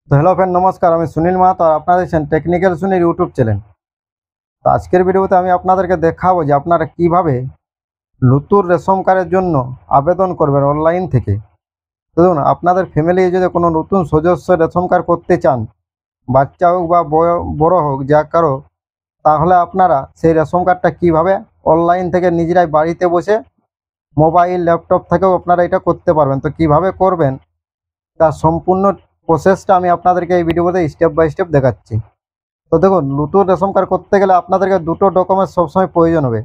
তো hello friend, নমস্কার। আমি সুনীল মাহাতো আর আপনারা দেখছেন টেকনিক্যাল সুনীল ইউটিউব চ্যানেল। তো আজকের ভিডিওতে আমি আপনাদেরকে দেখাবো যে আপনারা কিভাবে নতুন রেশন কার্ডের জন্য আবেদন করবেন অনলাইন থেকে। তো দেখুন, আপনাদের ফ্যামিলি যদি কোনো নতুন সদস্য রেশন কার্ড করতে চান, বাচ্চা হোক বা বড় হোক যা কারো, তাহলে আপনারা সেই রেশন কার্ডটা কীভাবে অনলাইন থেকে নিজেরাই বাড়িতে বসে মোবাইল ল্যাপটপ থেকেও আপনারা এটা করতে পারবেন। তো কিভাবে করবেন তার সম্পূর্ণ প্রসেসটা আমি আপনাদেরকে এই ভিডিওতে স্টেপ বাই স্টেপ দেখাচ্ছি। তো দেখুন, নতুন রেশন কার্ড করতে গেলে আপনাদেরকে দুটো ডকুমেন্টস সবসময় প্রয়োজন হবে।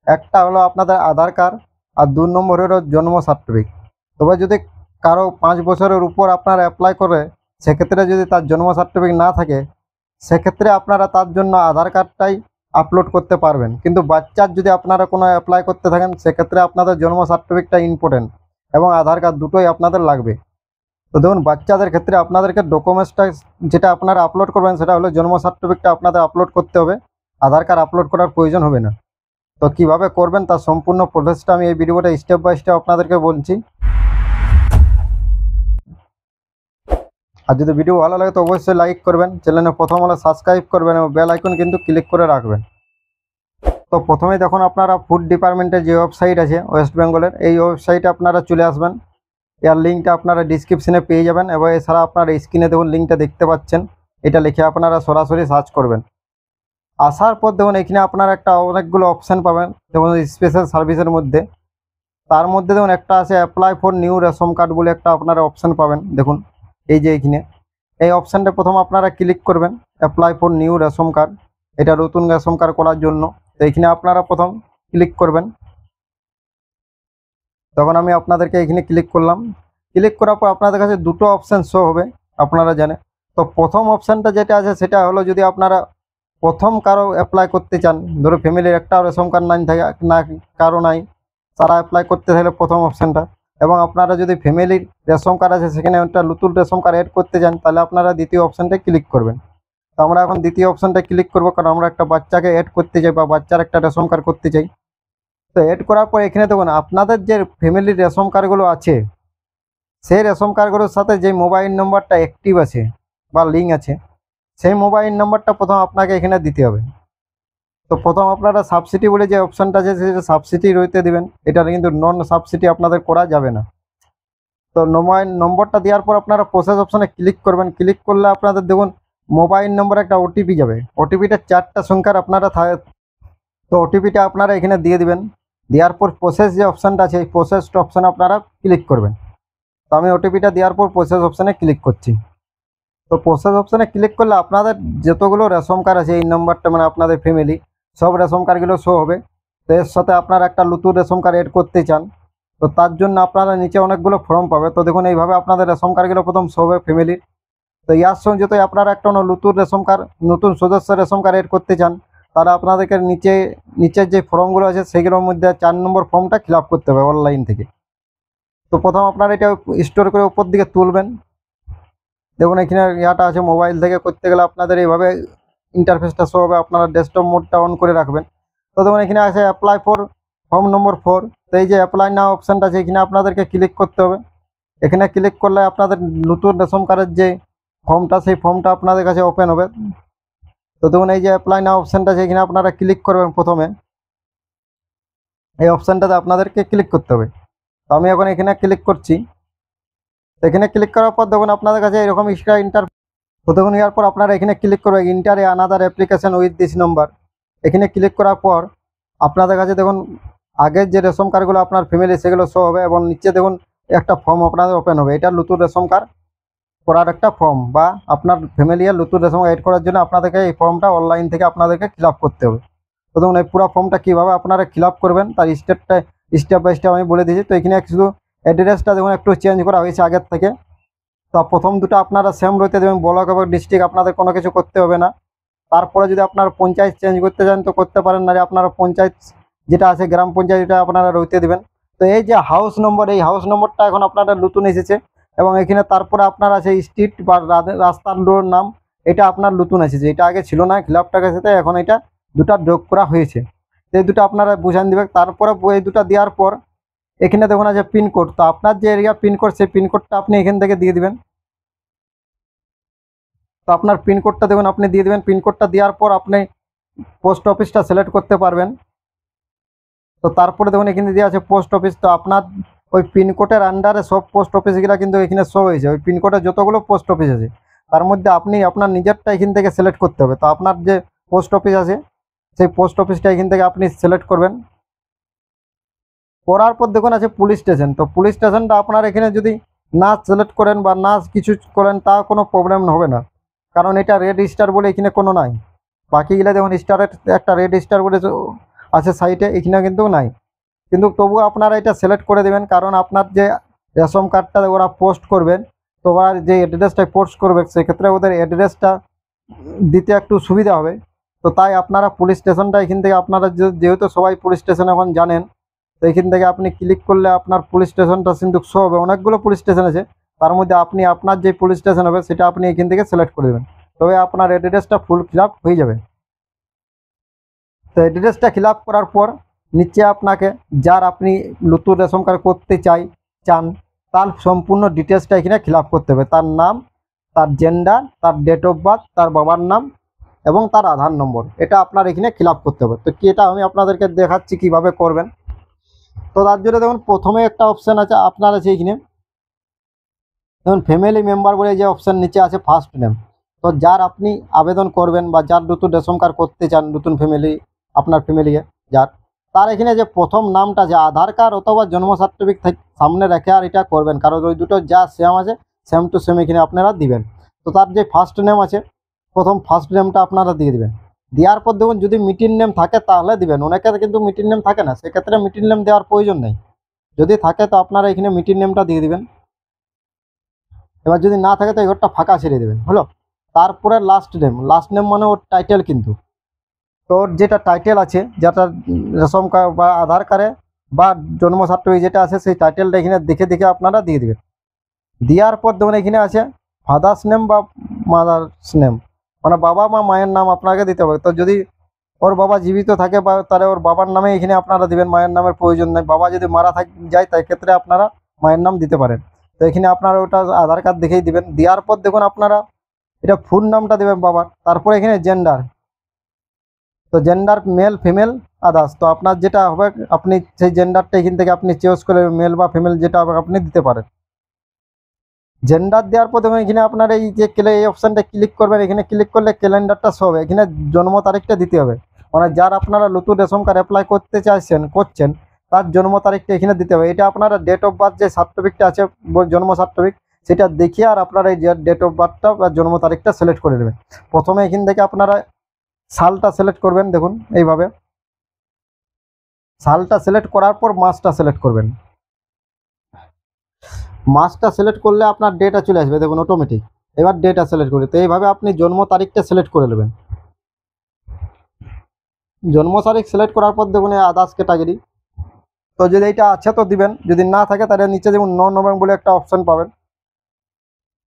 একটা হলো আপনাদের আধার কার্ড, আর 2 নম্বর হলো জন্ম সার্টিফিকেট। তবে যদি কারো 5 বছরের উপর আপনারা অ্যাপ্লাই করে, সেক্ষেত্রে যদি তার জন্ম সার্টিফিকেট না থাকে, সেক্ষেত্রে আপনারা তার জন্য আধার কার্ডটাই আপলোড করতে পারবেন। কিন্তু বাচ্চার যদি আপনারা কোনো অ্যাপ্লাই করতে থাকেন, সেক্ষেত্রে আপনাদের জন্ম সার্টিফিকেটটা ইম্পর্টেন্ট এবং আধার কার্ড দুটোই আপনাদের লাগবে। তো দেখুন, বাচ্চাদের ক্ষেত্রে আপনাদেরকে ডকুমেন্টসটা যেটা আপনারা আপলোড করবেন সেটা হলো জন্ম সার্টিফিকেটটা আপনাদের আপলোড করতে হবে, আধার কার্ড আপলোড করার প্রয়োজন হবে না। তো কিভাবে করবেন তার সম্পূর্ণ প্রসেসটা আমি এই ভিডিওটা স্টেপ বাই স্টেপ আপনাদেরকে বলছি। আর যদি ভিডিও ভালো লাগে তো অবশ্যই লাইক করবেন, চ্যানেলে প্রথম হলে সাবস্ক্রাইব করবেন এবং বেল আইকন কিন্তু ক্লিক করে রাখবেন। তো প্রথমেই দেখুন, আপনারা ফুড ডিপার্টমেন্টের যে ওয়েবসাইট আছে ওয়েস্ট বেঙ্গলের, এই ওয়েবসাইটে আপনারা চলে আসবেন। এর লিঙ্কটা আপনারা ডিসক্রিপশনে পেয়ে যাবেন এবং এছাড়া আপনারা স্ক্রিনে দেখুন লিঙ্কটা দেখতে পাচ্ছেন, এটা লিখে আপনারা সরাসরি সার্চ করবেন। আসার পর দেখুন এখানে আপনারা একটা অনেকগুলো অপশান পাবেন। যেমন স্পেশাল সার্ভিসের মধ্যে, তার মধ্যে দেখুন একটা আছে apply for new ration card বলে একটা আপনারা অপশান পাবেন। দেখুন এই যে এখানে এই অপশানটা প্রথম আপনারা ক্লিক করবেন, apply for new ration card, এটা নতুন রেশন কার্ড করার জন্য। তো এখানে আপনারা প্রথম ক্লিক করবেন। তখন আমি আপনাদেরকে এখানে ক্লিক করলাম। ক্লিক করার পর আপনাদের কাছে দুটো অপশান শো হবে, আপনারা জানেন। তো প্রথম অপশানটা যেটা আছে সেটা হলো, যদি আপনারা প্রথম কারো অ্যাপ্লাই করতে চান, ধরো ফ্যামিলির একটা রেশন কার্ড নাই থাকে না, কারো নাই, তারা অ্যাপ্লাই করতে চাইলে প্রথম অপশানটা। এবং আপনারা যদি ফ্যামিলির রেশন কার্ড আছে সেখানে একটা নতুন রেশন কার্ড অ্যাড করতে চান, তাহলে আপনারা দ্বিতীয় অপশানটা ক্লিক করবেন। তো আমরা এখন দ্বিতীয় অপশানটা ক্লিক করবো, কারণ আমরা একটা বাচ্চাকে অ্যাড করতে চাই বা বাচ্চার একটা রেশন কার্ড করতে চাই। তো অ্যাড করার পর এখানে দেখুন আপনাদের যে ফ্যামিলির রেশন কার্ডগুলো আছে, সেই রেশন কার্ডগুলোর সাথে যে মোবাইল নম্বরটা অ্যাক্টিভ আছে বা লিঙ্ক আছে, সেই মোবাইল নম্বরটা প্রথম আপনাকে এখানে দিতে হবে। তো প্রথম আপনারা সাবসিডি বলে যে অপশানটা আছে সেটা সাবসিডি রইতে দেবেন, এটা কিন্তু নন সাবসিডি আপনাদের করা যাবে না। তো মোবাইল নম্বরটা দেওয়ার পর আপনারা প্রসেস অপশানে ক্লিক করবেন। ক্লিক করলে আপনাদের দেখুন মোবাইল নম্বরে একটা ওটিপি যাবে, ওটিপিটা 4টা সংখ্যার আপনারা তো ওটিপিটা আপনারা এখানে দিয়ে দিবেন। দেওয়ার পর প্রসেস যে অপশানটা আছে এই প্রসেস অপশানে আপনারা ক্লিক করবেন। তো আমি ওটিপিটা দেওয়ার পর প্রসেস অপশানে ক্লিক করছি। তো প্রসেস অপশানে ক্লিক করলে আপনাদের যতগুলো রেশন কার্ড আছে এই নম্বরটা মানে আপনাদের ফ্যামিলি সব রেশন কার্ডগুলো শো হবে। তো এর সাথে আপনারা একটা নতুন রেশন কার্ড এড করতে চান, তো তার জন্য আপনারা নিচে অনেকগুলো ফর্ম পাবে। তো দেখুন এইভাবে আপনাদের রেশন কার্ডগুলো প্রথম শো হবে ফ্যামিলির। তো ইয়ার সঙ্গে যদি আপনারা একটা নতুন রেশন কার্ড, নতুন সদস্য রেশন কার্ড এড করতে চান, তাহলে আপনাদেরকে নিচের যে ফর্মগুলো আছে সেইগুলোর মধ্যে 4 নম্বর ফর্মটা ফিল আপ করতে হবে অনলাইন থেকে। তো প্রথম আপনারা এটা স্টোর করে উপর দিকে তুলবেন। দেখুন এখানে ইয়াটা আছে, মোবাইল থেকে করতে গেলে আপনাদের এইভাবে ইন্টারফেসটা শো হবে, আপনারা ডেস্কটপ মোডটা অন করে রাখবেন। তো দেখুন এখানে আছে অ্যাপ্লাই ফর ফর্ম নম্বর 4। তো এই যে অ্যাপ্লাই নাও অপশানটা আছে এখানে আপনাদেরকে ক্লিক করতে হবে। এখানে ক্লিক করলে আপনাদের নতুন রেশন কার্ডের যে ফর্মটা সেই ফর্মটা আপনাদের কাছে ওপেন হবে। তো দেখুন এই যে অ্যাপ্লাই নাও অপশানটা আছে এখানে আপনারা ক্লিক করবেন। প্রথমে এই অপশানটাতে আপনাদেরকে ক্লিক করতে হবে। তো আমি এখন এখানে ক্লিক করছি। এখানে ক্লিক করার পর দেখুন আপনাদের কাছে এরকম ইন্টার। তো দেখুন এর পর আপনারা এখানে ক্লিক করবেন inter A another application with this নম্বর। এখানে ক্লিক করার পর আপনাদের কাছে দেখুন আগের যে রেশন কার্ডগুলো আপনার ফ্যামিলি সেগুলো শো হবে এবং নিচে দেখুন একটা ফর্ম আপনাদের ওপেন হবে। এটা নতুন রেশন কার্ড করার একটা ফর্ম, বা আপনার ফ্যামিলি আর নতুন রেশন এড করার জন্য আপনাদেরকে এই ফর্মটা অনলাইন থেকে আপনাদেরকে ফিল আপ করতে হবে। তো দেখুন এই পুরো ফর্মটা কীভাবে আপনারা ফিল আপ করবেন তার স্টেপ বাই স্টেপ আমি বলে দিয়েছি। তো এখানে শুধু অ্যাড্রেসটা দেখুন একটু চেঞ্জ করা হয়েছে আগের থেকে। তো প্রথম দুটো আপনারা সেম রইতে দেবেন, ব্লক এবং ডিস্ট্রিক্ট আপনাদের কোনো কিছু করতে হবে না। তারপরে যদি আপনার পঞ্চায়েত চেঞ্জ করতে চান তো করতে পারেন, না আপনারা পঞ্চায়েত যেটা আছে গ্রাম পঞ্চায়েত এটা আপনারা রইতে দেবেন। তো এই যে হাউস নম্বর, এই হাউস নম্বরটা এখন আপনাদের নতুন এসেছে এবং এখানে তারপরে আপনার আছে স্ট্রিট বা রাস্তার নাম, এটা আপনার নতুন এসেছে, এটা আগে ছিল না ক্লাবটাকে সাথে, এখন এটা দুটা যোগ করা হয়েছে। তো এই দুটো আপনারা বুঝান দেবেন। তারপরে এই দুটো দেওয়ার পর এখানে দেখুন আছে পিনকোড। তো আপনার যে এরিয়া পিনকোড সেই পিনকোডটা আপনি এখান থেকে দিয়ে দিবেন। তো আপনার পিনকোডটা দেখুন আপনি দিয়ে দেবেন। পিনকোডটা দেওয়ার পর আপনি পোস্ট অফিসটা সিলেক্ট করতে পারবেন। তো তারপরে দেখুন এখানে দেওয়া আছে পোস্ট অফিস। তো আপনার ওই পিনকোডের আন্ডারে সব পোস্ট অফিসগুলো কিন্তু এখানে শো হয়েছে। ওই পিনকোডে যতগুলো পোস্ট অফিস আছে তার মধ্যে আপনি আপনার নিজেরটা এখান থেকে সিলেক্ট করতে হবে। তো আপনার যে পোস্ট অফিস আছে সেই পোস্ট অফিসটা এখান থেকে আপনি সিলেক্ট করবেন। করার পর দেখুন আছে পুলিশ স্টেশন। তো পুলিশ স্টেশনটা আপনার এখানে যদি না সিলেক্ট করেন বা না কিছু করেন তা কোনো প্রবলেম হবে না, কারণ এটা রেড স্টার বলে এখানে কোনো নাই। বাকিগুলো দেখুন স্টারের একটা রেড স্টার বলে আছে সাইটে, এখানে কিন্তু নাই। কিন্তু তবুও আপনারা এটা সিলেক্ট করে দেবেন, কারণ আপনার যে রেশন কার্ডটা ওরা পোস্ট করবেন, তো ওরা যে অ্যাড্রেসটা পোস্ট করবে সেক্ষেত্রে ওদের অ্যাড্রেসটা দিতে একটু সুবিধা হবে। তো তাই আপনারা পুলিশ স্টেশনটা এখান থেকে আপনারা যেহেতু সবাই পুলিশ স্টেশন এখন জানেন, তো এখান থেকে আপনি ক্লিক করলে আপনার পুলিশ স্টেশনটা কিন্তু শো হবে। অনেকগুলো পুলিশ স্টেশন আছে, তার মধ্যে আপনি আপনার যে পুলিশ স্টেশন হবে সেটা আপনি এখান থেকে সিলেক্ট করে দেবেন, তবে আপনার অ্যাড্রেসটা ফুল ফিল আপ হয়ে যাবে। তো অ্যাড্রেসটা ফিল আপ করার পর নিচে আপনাকে যার আপনি নতুন রেশন কার্ড করতে চান তার সম্পূর্ণ ডিটেলসটা এখানে ফিল আপ করতে হবে। তার নাম, তার জেন্ডার, তার ডেট অফ বার্থ, তার বাবার নাম এবং তার আধার নম্বর, এটা আপনার এখানে ফিল আপ করতে হবে। তো কি এটা আমি আপনাদেরকে দেখাচ্ছি কিভাবে করবেন। তো তার জন্য দেখুন প্রথমে একটা অপশান আছে আপনার আছে এখানে দেখুন ফ্যামিলি মেম্বার বলে যে অপশান নিচে আছে ফার্স্ট নেম। তো যার আপনি আবেদন করবেন বা যার নতুন রেশন কার্ড করতে চান, নতুন ফ্যামিলি আপনার ফ্যামিলি যার, তার এখানে যে প্রথম নামটা যে আধার কার্ড অথবা জন্ম সার্টিফিকেট সামনে রেখে আর এটা করবেন, কারণ ওই দুটো যা সেম আছে সেম টু সেম এখানে আপনারা দিবেন। তো তার যে ফার্স্ট নেম আছে প্রথম ফার্স্ট নেমটা আপনারা দিয়ে দিবেন। দেওয়ার পর দেখুন যদি মিডিল নেম থাকে তাহলে দিবেন, অনেকের কিন্তু মিডিল নেম থাকে না, সেক্ষেত্রে মিডিল নেম দেওয়ার প্রয়োজন নেই। যদি থাকে তো আপনারা এখানে মিডিল নেমটা দিয়ে দিবেন। এবার যদি না থাকে তো এই ঘরটা ফাঁকা ছেড়ে দেবেন, হলো। তারপরে লাস্ট নেম মানে ওর টাইটেল, কিন্তু তোর যেটা টাইটেল আছে যেটা রেশন কার্ড বা আধার কার্ডে বা জন্ম সার্টিফিকেট যেটা আছে সেই টাইটেলটা এখানে দেখে দেখে আপনারা দিয়ে দেবেন। দেওয়ার পর দেখুন এখানে আছে ফাদার্স নেম বা মাদার্স নেম, মানে বাবা বা মায়ের নাম আপনাকে দিতে হবে। তো যদি ওর বাবা জীবিত থাকে বা তাহলে ওর বাবার নামে এখানে আপনারা দিবেন, মায়ের নামের প্রয়োজন নেই। বাবা যদি মারা যায় তাই ক্ষেত্রে আপনারা মায়ের নাম দিতে পারেন। তো এখানে আপনারা ওটা আধার কার্ড দেখেই দিবেন। দেওয়ার পর দেখুন আপনারা এটা ফুল নামটা দেবেন বাবার। তারপরে এখানে জেন্ডার, তো জেন্ডার মেল ফিমেল আদার্স, তো আপনার যেটা হবে আপনি সেই জেন্ডারটা এখান থেকে আপনি চয়েস করে মেল বা ফিমেল যেটা হবে আপনি দিতে পারেন। জেন্ডার দেওয়ার পর দেখুন এখানে আপনার এই যে এই অপশানটা ক্লিক করবেন, এখানে ক্লিক করলে ক্যালেন্ডারটা শো হবে। এখানে জন্ম তারিখটা দিতে হবে, মানে যার আপনারা নতুন রেশন কার্ড অ্যাপ্লাই করতে করছেন তার জন্ম তারিখটা এখানে দিতে হবে। এটা আপনারা ডেট অফ বার্থ যে সার্টিফিকেটটা আছে জন্ম সার্টিফিকেট সেটা দেখিয়ে আর আপনারা এই ডেট অফ বার্থটা বা জন্ম তারিখটা সিলেক্ট করে নেবেন। প্রথমে এখান থেকে আপনারা সালটা সিলেক্ট করবেন, দেখুন এইভাবে সালটা সিলেক্ট করার পর মাসটা সিলেক্ট করবেন। মাসটা সিলেক্ট করলে আপনার ডেটা চলে আসবে দেখুন অটোমেটিক। এবার ডেটা সিলেক্ট করে তো এইভাবে আপনি জন্ম তারিখটা সিলেক্ট করে নেবেন। জন্ম তারিখ সিলেক্ট করার পর দেখুন এই আদার্স ক্যাটাগরি, তো যদি এটা আছে তো দিবেন, যদি না থাকে তাহলে নিচে দেখুন নন নোমেন বলে একটা অপশন পাবেন,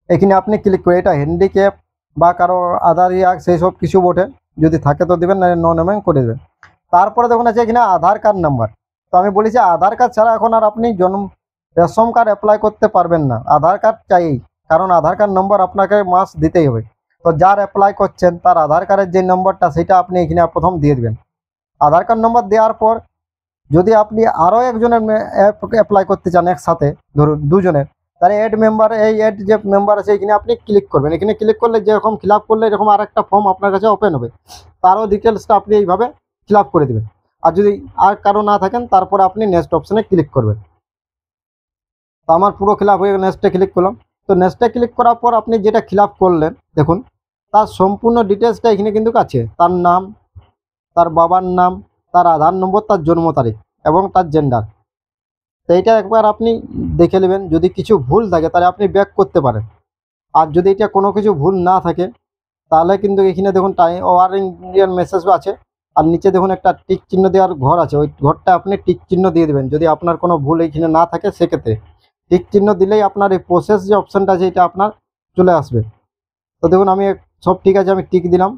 এখানে আপনি ক্লিক করে এটা হ্যান্ডিক্যাপ বা কারো আধার সেই সব কিছু বটে, যদি থাকে তো দিবেন, না নন নোমেন করে দেবেন। তারপরে দেখুন আছে এখানে আধার কার্ড নাম্বার। তো আমি বলেছি আধার কার্ড ছাড়া এখন আর আপনি রেশন কার্ড অ্যাপ্লাই করতে পারবেন না, আধার কার্ড চাই, কারণ আধার কার্ড নম্বর আপনাকে মাস দিতেই হবে। তো যার অ্যাপ্লাই করছেন তার আধার কার্ডের যে নম্বরটা সেটা আপনি এখানে প্রথম দিয়ে দেবেন। আধার কার্ড নম্বর দেওয়ার পর যদি আপনি আরও একজনের অ্যাপ্লাই করতে চান একসাথে, ধরুন দুজনের, তাহলে অ্যাড মেম্বার, এই অ্যাড যে মেম্বার আছে এখানে আপনি ক্লিক করবেন। এখানে ক্লিক করলে যেরকম ফিল আপ করলে এরকম আর একটা ফর্ম আপনার কাছে ওপেন হবে, তারও ডিটেলসটা আপনি এইভাবে ফিল আপ করে দেবেন। আর যদি আর কারো না থাকেন তারপরে আপনি নেক্সট অপশানে ক্লিক করবেন। তো আমার পুরো ফিল আপ হয়ে গেল, নেক্সটে ক্লিক করলাম। তো নেক্সটে ক্লিক করার পর আপনি যেটা ফিল আপ করলেন দেখুন তার সম্পূর্ণ ডিটেলসটা এখানে কিন্তু আছে, তার নাম, তার বাবার নাম, তার আধার নম্বর, তার জন্ম তারিখ এবং তার জেন্ডার। তো এইটা একবার আপনি দেখে নেবেন, যদি কিছু ভুল থাকে তাহলে আপনি ব্যাক করতে পারেন। আর যদি এটা কোনো কিছু ভুল না থাকে তাহলে কিন্তু এখানে দেখুন ওয়ারিং মেসেজ আছে, আর নিচে দেখুন একটা টিক চিহ্ন দেওয়ার ঘর আছে, ওই ঘরটা আপনি টিক চিহ্ন দিয়ে দেবেন। যদি আপনার কোনো ভুল এখানে না থাকে সেক্ষেত্রে টিক চিহ্ন দিলেই আপনার এই প্রসেস যে অপশানটা আছে এটা আপনার চলে আসবে। তো দেখুন আমি সব ঠিক আছে, আমি টিক দিলাম।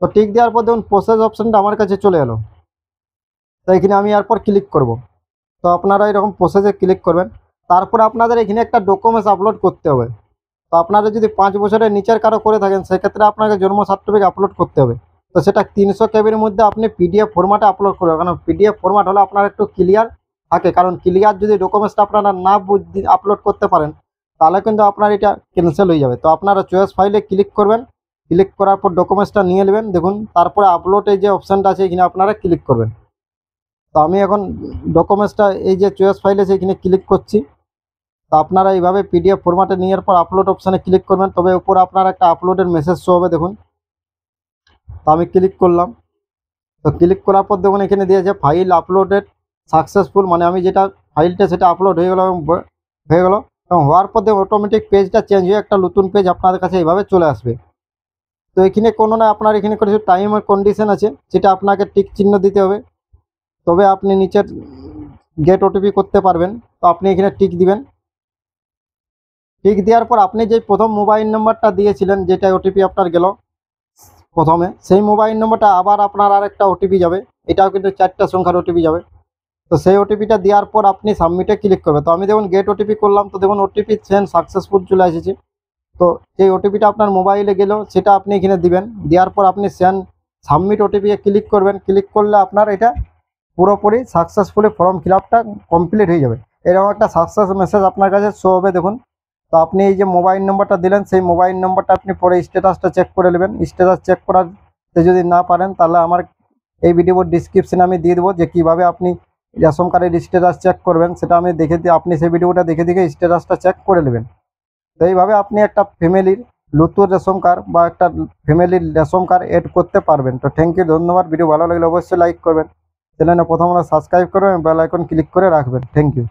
তো টিক দেওয়ার পর দেখুন প্রসেস অপশানটা আমার কাছে চলে এলো। তো এখানে আমি এরপর ক্লিক করব। তো আপনারা এরকম প্রসেসে ক্লিক করবেন। তারপর আপনাদের এখানে একটা ডকুমেন্টস আপলোড করতে হবে। তো আপনারা যদি 5 বছরের নিচের কারো করে থাকেন সেক্ষেত্রে আপনাকে জন্ম সার্টিফিকেট আপলোড করতে হবে। তো সেটা 300 কেবির মধ্যে আপনি পিডিএফ ফরম্যাটে আপলোড করবেন, কারণ পিডিএফ ফরম্যাট হলে আপনার একটু ক্লিয়ার থাকে, কারণ ক্লিয়ার যদি ডকুমেন্টসটা আপনারা না আপলোড করতে পারেন তাহলে কিন্তু আপনার এটা ক্যান্সেল হয়ে যাবে। তো আপনারা চয়েস ফাইলে ক্লিক করবেন, ক্লিক করার পর ডকুমেন্টসটা নিয়ে নেবেন, দেখুন তারপরে আপলোডে যে অপশানটা আছে এখানে আপনারা ক্লিক করবেন। তো আমি এখন ডকুমেন্টসটা এই যে চয়েস ফাইল আছে এখানে ক্লিক করছি। তো আপনারা এইভাবে পিডিএফ ফরম্যাটে নেওয়ার পর আপলোড অপশানে ক্লিক করবেন, তবে উপরে আপনার একটা আপলোডের মেসেজ শো হবে দেখুন। তো আমি ক্লিক করলাম। তো ক্লিক করার পর দেখুন এখানে দিয়েছে ফাইল আপলোডেড সাকসেসফুল, মানে আমি যেটা ফাইলটা সেটা আপলোড হয়ে গেল এবং হওয়ার পর দেখুন অটোমেটিক পেজটা চেঞ্জ হয়ে একটা নতুন পেজ আপনাদের কাছে এইভাবে চলে আসবে। তো এখানে কোনো না আপনার এখানে কিছু টাইম আর কন্ডিশন আছে, যেটা আপনাকে টিক চিহ্ন দিতে হবে, তবে আপনি নিচের গেট ওটিপি করতে পারবেন। তো আপনি এখানে টিক দিবেন। টিক দেওয়ার পর আপনি যে প্রথম মোবাইল নাম্বারটা দিয়েছিলেন, যেটা ওটিপি আপনার গেল প্রথমে, সেই মোবাইল নম্বরটা আবার আপনার আরেকটা ওটিপি যাবে, এটাও কিন্তু 4টা সংখ্যার ওটিপি যাবে। তো সেই ওটিপিটা দেওয়ার পর আপনি সাবমিটে ক্লিক করবেন। তো আমি দেখুন গেট ওটিপি করলাম, তো দেখুন ওটিপি সেন্ড সাকসেসফুল চলে এসেছে। তো সেই ওটিপিটা আপনার মোবাইলে গেল, সেটা আপনি এখানে দিবেন। দেওয়ার পর আপনি সেন্ড সাবমিট ওটিপি ক্লিক করবেন। ক্লিক করলে আপনার এটা পুরোপুরি সাকসেসফুলি ফর্ম ফিল আপটা কমপ্লিট হয়ে যাবে। এরকম একটা সাকসেস মেসেজ আপনার কাছে শো হবে দেখুন। তো আপনি এই যে মোবাইল নম্বরটা দিলেন, সেই মোবাইল নম্বরটা আপনি পরে স্ট্যাটাসটা চেক করে নেবেন। স্ট্যাটাস চেক করাতে যদি না পারেন তাহলে আমার এই ভিডিওর ডিসক্রিপশনে আমি দিয়ে দেবো যে কীভাবে আপনি রেশন কার্ডের স্ট্যাটাস চেক করবেন, সেটা আমি দেখে দিয়ে আপনি সেই ভিডিওটা দেখে স্ট্যাটাসটা চেক করে নেবেন। তো এইভাবে আপনি একটা ফ্যামিলির নতুন রেশন কার্ড বা একটা ফ্যামিলির রেশন কার্ড এড করতে পারবেন। তো থ্যাংক ইউ, ধন্যবাদ। ভিডিও ভালো লাগলে অবশ্যই লাইক করবেন, চ্যানেলে প্রথম সাবস্ক্রাইব করবেন, বেল আইকন ক্লিক করে রাখবেন। Thank you.